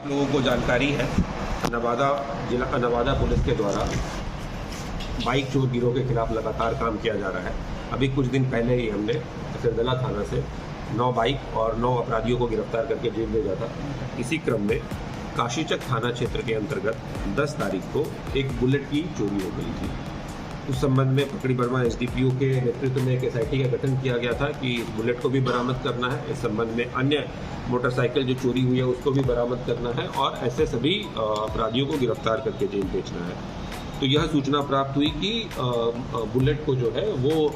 लोगों को जानकारी है, नवादा पुलिस के द्वारा बाइक चोर गिरोह के खिलाफ लगातार काम किया जा रहा है। अभी कुछ दिन पहले ही हमने सिरदला थाना से 9 बाइक और 9 अपराधियों को गिरफ्तार करके जेल भेजा था। इसी क्रम में काशीचक थाना क्षेत्र के अंतर्गत 10 तारीख को एक बुलेट की चोरी हो गई थी। उस संबंध में पकड़ी बर्मा एसडीपीओ के नेतृत्व में एक एसआईटी का गठन किया गया था कि इस बुलेट को भी बरामद करना है। इस संबंध में अन्य मोटरसाइकिल जो चोरी हुई है उसको भी बरामद करना है और ऐसे सभी अपराधियों को गिरफ्तार करके जेल भेजना है। तो यह सूचना प्राप्त हुई कि बुलेट को जो है वो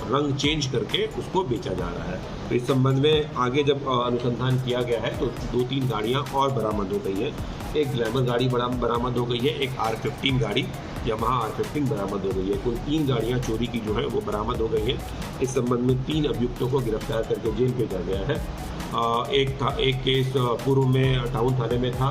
रंग चेंज करके उसको बेचा जा रहा है। तो इस संबंध में आगे जब अनुसंधान किया गया है तो 2-3 गाड़ियां और बरामद हो गई हैं। एक ग्लैमर गाड़ी बरामद हो गई है, एक R15 गाड़ी यामाहा R15 बरामद हो गई है। कुल 3 गाड़ियां चोरी की जो है वो बरामद हो गई हैं। इस संबंध में 3 अभियुक्तों को गिरफ्तार करके जेल भेजा गया है। एक केस पूर्व में टाउन थाने में था,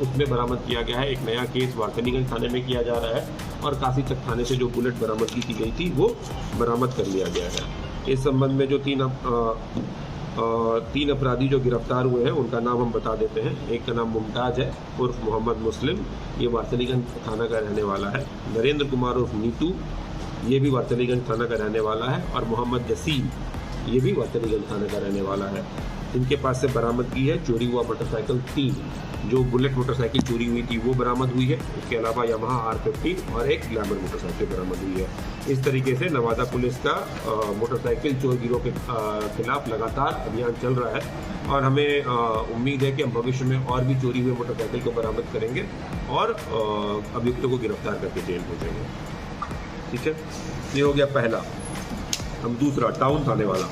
उसमें बरामद किया गया है। एक नया केस वारसलीगंज थाने में किया जा रहा है और काशीचक थाने से जो बुलेट बरामदगी की गई थी वो बरामद कर लिया गया है। इस संबंध में जो 3 अपराधी जो गिरफ्तार हुए हैं उनका नाम हम बता देते हैं। एक का नाम मुमताज है उर्फ मोहम्मद मुस्लिम, ये वारसलीगंज थाना का रहने वाला है। नरेंद्र कुमार उर्फ नीतू, ये भी वारसलीगंज थाना का रहने वाला है। और मोहम्मद जसीम, ये भी वारसलीगंज थाना का रहने वाला है। इनके पास से बरामद की है चोरी हुआ मोटरसाइकिल 3, जो बुलेट मोटरसाइकिल चोरी हुई थी वो बरामद हुई है। इसके अलावा यामाहा R15 और एक ग्लैमर मोटरसाइकिल बरामद हुई है। इस तरीके से नवादा पुलिस का मोटरसाइकिल चोर गिरोह के खिलाफ लगातार अभियान चल रहा है और हमें उम्मीद है कि हम भविष्य में और भी चोरी हुए मोटरसाइकिल को बरामद करेंगे और अभियुक्तों को गिरफ्तार करके जेल भेजेंगे। ठीक है, ये हो गया पहला। हम दूसरा टाउन थाने वाला,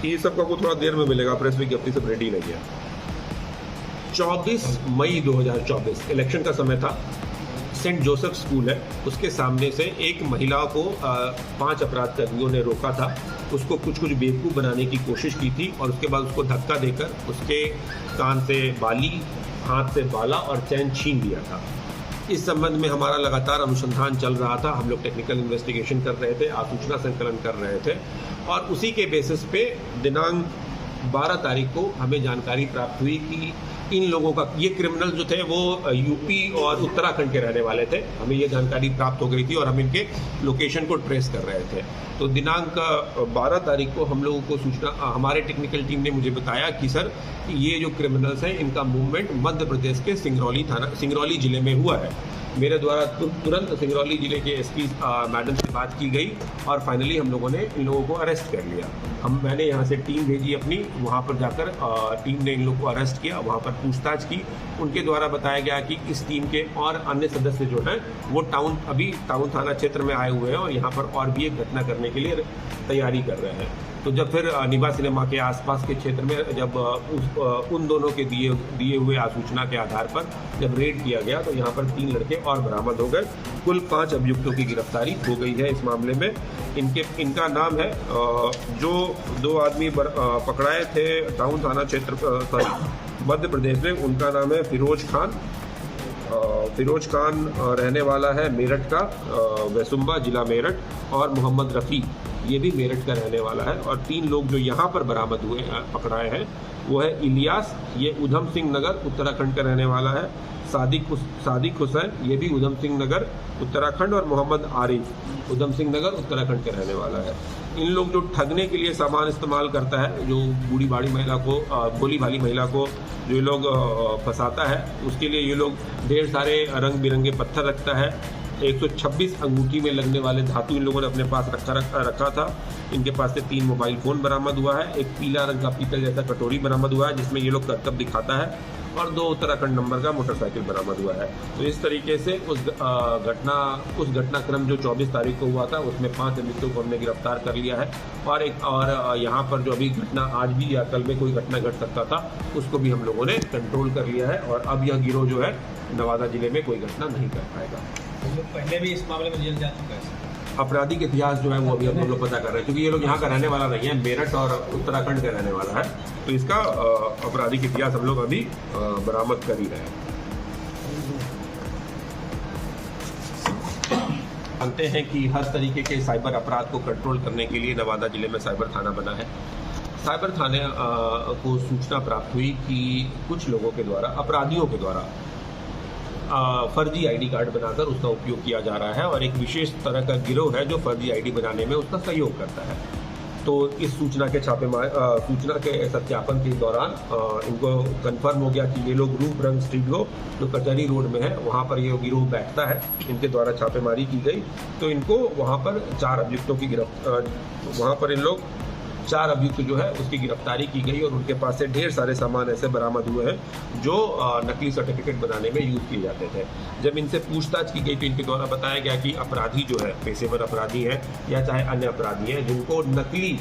ये सब का को थोड़ा देर में मिलेगा, प्रेस विज्ञप्ति सब रेडी नहीं है। 24 मई 2024 इलेक्शन का समय था। सेंट जोसेफ स्कूल है, उसके सामने से एक महिला को 5 अपराध कर्मियों ने रोका था। उसको कुछ बेवकूफ़ बनाने की कोशिश की थी और उसके बाद उसको धक्का देकर उसके कान से बाली, हाथ से बाला और चैन छीन लिया था। इस संबंध में हमारा लगातार अनुसंधान चल रहा था। हम लोग टेक्निकल इन्वेस्टिगेशन कर रहे थे, आसूचना संकलन कर रहे थे और उसी के बेसिस पे दिनांक 12 तारीख को हमें जानकारी प्राप्त हुई कि इन लोगों का, ये क्रिमिनल जो थे वो यूपी और उत्तराखंड के रहने वाले थे। हमें ये जानकारी प्राप्त हो गई थी और हम इनके लोकेशन को ट्रेस कर रहे थे। तो दिनांक 12 तारीख को हम लोगों को सूचना, हमारे टेक्निकल टीम ने मुझे बताया कि सर ये जो क्रिमिनल्स हैं इनका मूवमेंट मध्य प्रदेश के सिंगरौली जिले में हुआ है। मेरे द्वारा तुरंत सिंगरौली जिले के एसपी मैडम से बात की गई और फाइनली हम लोगों ने इन लोगों को अरेस्ट कर लिया। मैंने यहाँ से टीम भेजी अपनी, वहाँ पर जाकर टीम ने इन लोगों को अरेस्ट किया, वहाँ पर पूछताछ की। उनके द्वारा बताया गया कि इस टीम के और अन्य सदस्य जो हैं वो टाउन थाना क्षेत्र में आए हुए हैं और यहाँ पर और भी एक घटना करने के लिए तैयारी कर रहे हैं। तो जब फिर निभा सिनेमा के आसपास के क्षेत्र में जब उन दोनों के दिए हुए आसूचना के आधार पर जब रेड किया गया तो यहाँ पर 3 लड़के और बरामद हो गए। कुल 5 अभियुक्तों की गिरफ्तारी हो गई है इस मामले में। इनका नाम है, जो 2 आदमी पकड़ाए थे टाउन थाना क्षेत्र मध्य प्रदेश में, उनका नाम है फिरोज खान रहने वाला है मेरठ का, वैसुंबा जिला मेरठ, और मोहम्मद रफ़ी, ये भी मेरठ का रहने वाला है। और 3 लोग जो यहाँ पर बरामद हुए पकड़ाए हैं वो है इलियास, ये उधम सिंह नगर उत्तराखंड का रहने वाला है। सादिक हुसैन, ये भी उधम सिंह नगर उत्तराखंड, और मोहम्मद आरिफ उधम सिंह नगर उत्तराखंड का रहने वाला है। इन लोग जो ठगने के लिए सामान इस्तेमाल करता है, जो बूढ़ी बाड़ी महिला को, भोली भाली महिला को जो लोग फंसाता है, उसके लिए ये लोग ढेर सारे रंग बिरंगे पत्थर रखता है। 126 अंगूठी में लगने वाले धातु इन लोगों ने अपने पास रखा था। इनके पास से 3 मोबाइल फ़ोन बरामद हुआ है। एक पीला रंग का पीतल जैसा कटोरी बरामद हुआ है जिसमें ये लोग करतब दिखाता है, और 2 उत्तराखंड नंबर का मोटरसाइकिल बरामद हुआ है। तो इस तरीके से उस घटनाक्रम जो 24 तारीख को हुआ था उसमें 5 अभियुक्तों को हमने गिरफ्तार कर लिया है। और यहाँ पर जो अभी घटना आज भी या कल में कोई घटना घट सकता था उसको भी हम लोगों ने कंट्रोल कर लिया है और अब यह गिरोह जो है नवादा जिले में कोई घटना नहीं कर पाएगा। पहले भी इस मामले में जेल जा चुका है। आपराधिक इतिहास जो है वो अभी हम लोग पता कर रहे हैं, क्योंकि ये लोग यहाँ का रहने वाला नहीं है, मेरठ और उत्तराखंड का रहने वाला है। तो इसका आपराधिक इतिहास हम लोग अभी बरामद कर ही रहे हैं। जानते हैं कि हर तरीके के साइबर अपराध को कंट्रोल करने के लिए नवादा जिले में साइबर थाना बना है। साइबर थाने को सूचना प्राप्त हुई कि कुछ लोगों के द्वारा, अपराधियों के द्वारा फर्जी आईडी कार्ड बनाकर उसका उपयोग किया जा रहा है और एक विशेष तरह का गिरोह है जो फर्जी आईडी बनाने में उसका सहयोग करता है। तो इस सूचना के सूचना के सत्यापन के दौरान इनको कंफर्म हो गया कि ये लोग रूप रंग स्टूडियो जो कचहरी रोड में है वहाँ पर ये गिरोह बैठता है। इनके द्वारा छापेमारी की गई तो इनको वहाँ पर 4 अभियुक्तों की वहाँ पर इन लोग 4 अभियुक्त जो है उसकी गिरफ्तारी की गई और उनके पास से ढेर सारे सामान ऐसे बरामद हुए हैं जो नकली सर्टिफिकेट बनाने में यूज़ किए जाते थे। जब इनसे पूछताछ की गई तो इनके द्वारा बताया गया कि अपराधी जो है, पेशेवर अपराधी हैं या चाहे अन्य अपराधी हैं जिनको नकली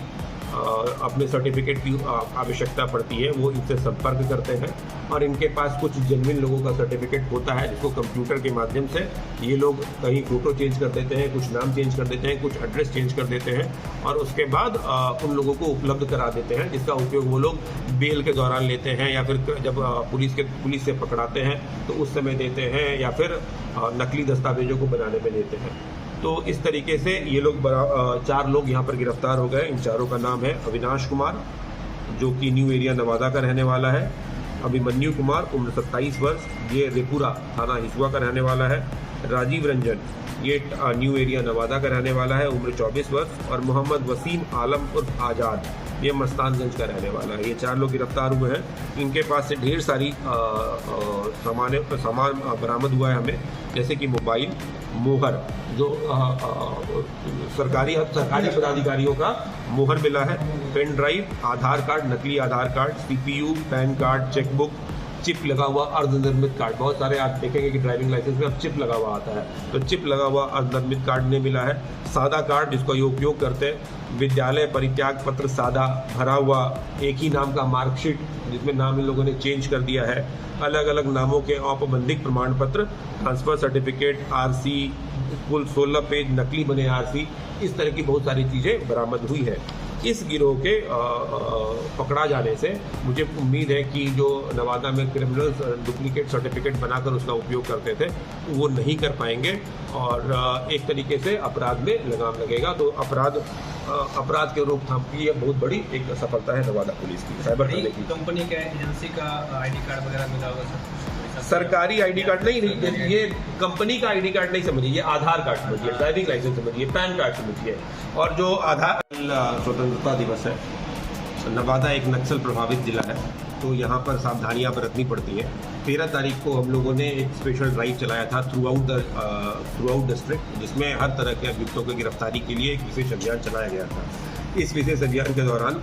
अपने सर्टिफिकेट की आवश्यकता पड़ती है, वो इनसे संपर्क करते हैं और इनके पास कुछ जेन्युइन लोगों का सर्टिफिकेट होता है जिसको कंप्यूटर के माध्यम से ये लोग कहीं फ़ोटो चेंज कर देते हैं, कुछ नाम चेंज कर देते हैं, कुछ एड्रेस चेंज कर देते हैं और उसके बाद उन लोगों को उपलब्ध करा देते हैं, जिसका उपयोग वो लोग बेल के दौरान लेते हैं या फिर जब पुलिस से पकड़ाते हैं तो उस समय देते हैं या फिर नकली दस्तावेजों को बनाने में देते हैं। तो इस तरीके से ये लोग 4 लोग यहाँ पर गिरफ्तार हो गए। इन चारों का नाम है अविनाश कुमार जो कि न्यू एरिया नवादा का रहने वाला है, अभिमन्यु कुमार उम्र 27 वर्ष, ये रेपुरा थाना हिसुआ का रहने वाला है, राजीव रंजन ये न्यू एरिया नवादा का रहने वाला है, उम्र 24 वर्ष और मोहम्मद वसीम आलम उर्फ आज़ाद ये मस्तानगंज का रहने वाला है। ये 4 लोग गिरफ्तार हुए हैं। इनके पास से ढेर सारी सामान बरामद हुआ है हमें, जैसे कि मोबाइल, मोहर जो सरकारी पदाधिकारियों का मोहर मिला है, पेन ड्राइव, आधार कार्ड, नकली Aadhaar card, CPU, PAN card, chequebook, chip लगा हुआ अर्धनिर्मित कार्ड। बहुत सारे आप देखेंगे कि ड्राइविंग लाइसेंस में अब चिप लगा हुआ आता है, तो चिप लगा हुआ अर्धनिर्मित कार्ड ने मिला है, सादा कार्ड जिसको ये उपयोग करते हैं, विद्यालय परित्याग पत्र सादा भरा हुआ, एक ही नाम का मार्कशीट जिसमें नाम इन लोगों ने चेंज कर दिया है, अलग अलग नामों के औपबंधिक प्रमाण पत्र, ट्रांसफर सर्टिफिकेट, RC, कुल 16 पेज नकली बने RC, इस तरह की बहुत सारी चीज़ें बरामद हुई है। इस गिरोह के पकड़ा जाने से मुझे उम्मीद है कि जो नवादा में क्रिमिनल्स डुप्लीकेट सर्टिफिकेट बनाकर उसका उपयोग करते थे वो नहीं कर पाएंगे और एक तरीके से अपराध में लगाम लगेगा। तो अपराध के रोकथाम की यह बहुत बड़ी एक सफलता है नवादा पुलिस की, साइबर थाने की। कंपनी का, एजेंसी का आईडी कार्ड वगैरह मिला होगा सर? सरकारी आईडी कार्ड नहीं, ये कंपनी का आईडी कार्ड नहीं समझिए, ये आधार कार्ड समझिए, ड्राइविंग लाइसेंस समझिए, पैन कार्ड समझिए। और जो स्वतंत्रता दिवस है, नवादा एक नक्सल प्रभावित जिला है तो यहाँ पर सावधानियां बरतनी पड़ती है। 13 तारीख को हम लोगों ने एक स्पेशल ड्राइव चलाया था थ्रू आउट डिस्ट्रिक्ट, जिसमें हर तरह के अभियुक्तों की गिरफ्तारी के लिए एक विशेष अभियान चलाया गया था। इस विशेष अभियान के दौरान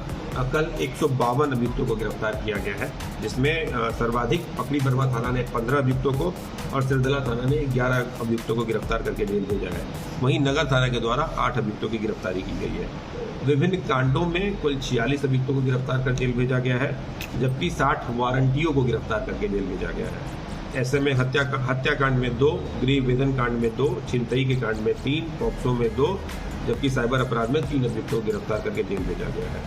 कल 152 अभियुक्तों को गिरफ्तार किया गया है, जिसमें सर्वाधिक पकड़ी बर्मा थाना ने 15 अभियुक्तों को और सिरदला थाना ने 11 अभियुक्तों को गिरफ्तार करके जेल भेजा है। वहीं नगर थाना के द्वारा 8 अभियुक्तों की गिरफ्तारी की गई है। विभिन्न कांडों में कुल 46 अभियुक्तों को गिरफ्तार कर जेल भेजा गया है, जबकि 60 वारंटियों को गिरफ्तार करके जेल भेजा गया है। ऐसे में हत्याकांड में 2, गृह वेदन कांड में 2, छिनतई के कांड में 3, पॉक्सो में 2, जबकि साइबर अपराध में 3 अभियुक्तों को गिरफ्तार करके जेल भेजा गया है।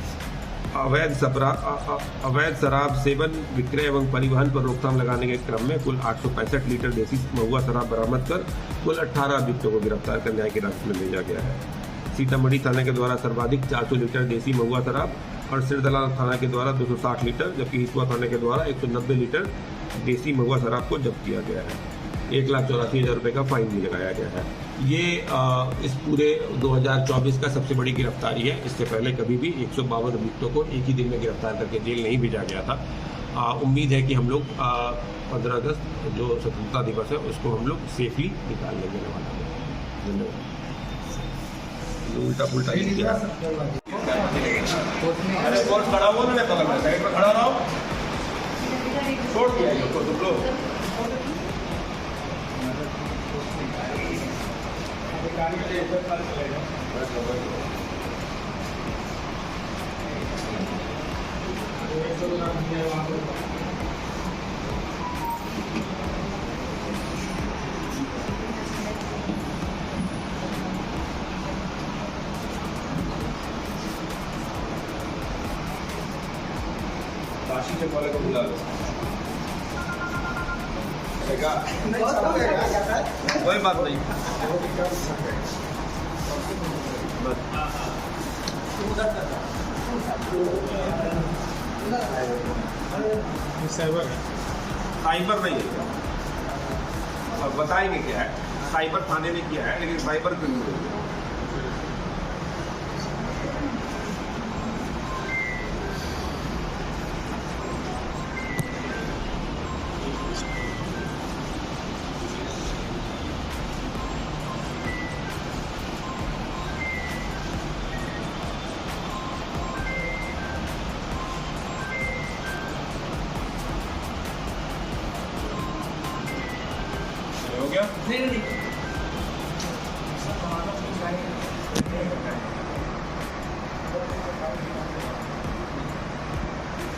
अवैध शराब सेवन, विक्रय एवं परिवहन पर रोकथाम लगाने के क्रम में कुल 865 लीटर देसी महुआ शराब बरामद कर कुल 18 अभियुक्तों को गिरफ्तार कर न्याय के रास्ते में भेजा गया है। सीतामढ़ी थाना के द्वारा सर्वाधिक 400 लीटर देसी महुआ शराब और सिरदला थाना के द्वारा 260 लीटर, जबकि हिसुआ थाना के द्वारा 190 लीटर देसी महुआ शराब को जब्त किया गया है। 1,84,000 रुपये का फाइन भी लगाया गया है। ये इस पूरे 2024 का सबसे बड़ी गिरफ्तारी है। इससे पहले कभी भी 152 अभियुक्तों को एक ही दिन में गिरफ्तार करके जेल नहीं भेजा गया था। उम्मीद है कि हम लोग 15 अगस्त जो स्वतंत्रता दिवस है उसको हम लोग सेफली निकाल लेंगे नवादा में। धन्यवाद। उल्टा पुल्टा ही किया। अरे कौन खड़ा हुआ ना, बगल में साइड में खड़ा रहो, छोड़ दिया इसको तुम लोग। काशी से वाले को बुला लो, कोई बात नहीं। साइबर साइबर नहीं है क्या? और बताएंगे क्या है। साइबर थाने ने किया है, लेकिन साइबर क्यों नहीं है? हो गया?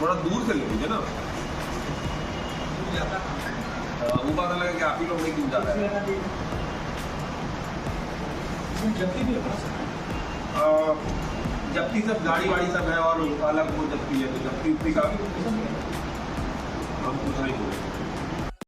थोड़ा दूर से ले लीजिए ना। वो पता लगा कि आप ही लोग नहीं क्यों जा रहे हैं। जब्ती सब गाड़ी वाड़ी सब है और अलग वो जब्ती है, तो जब्ती उतनी का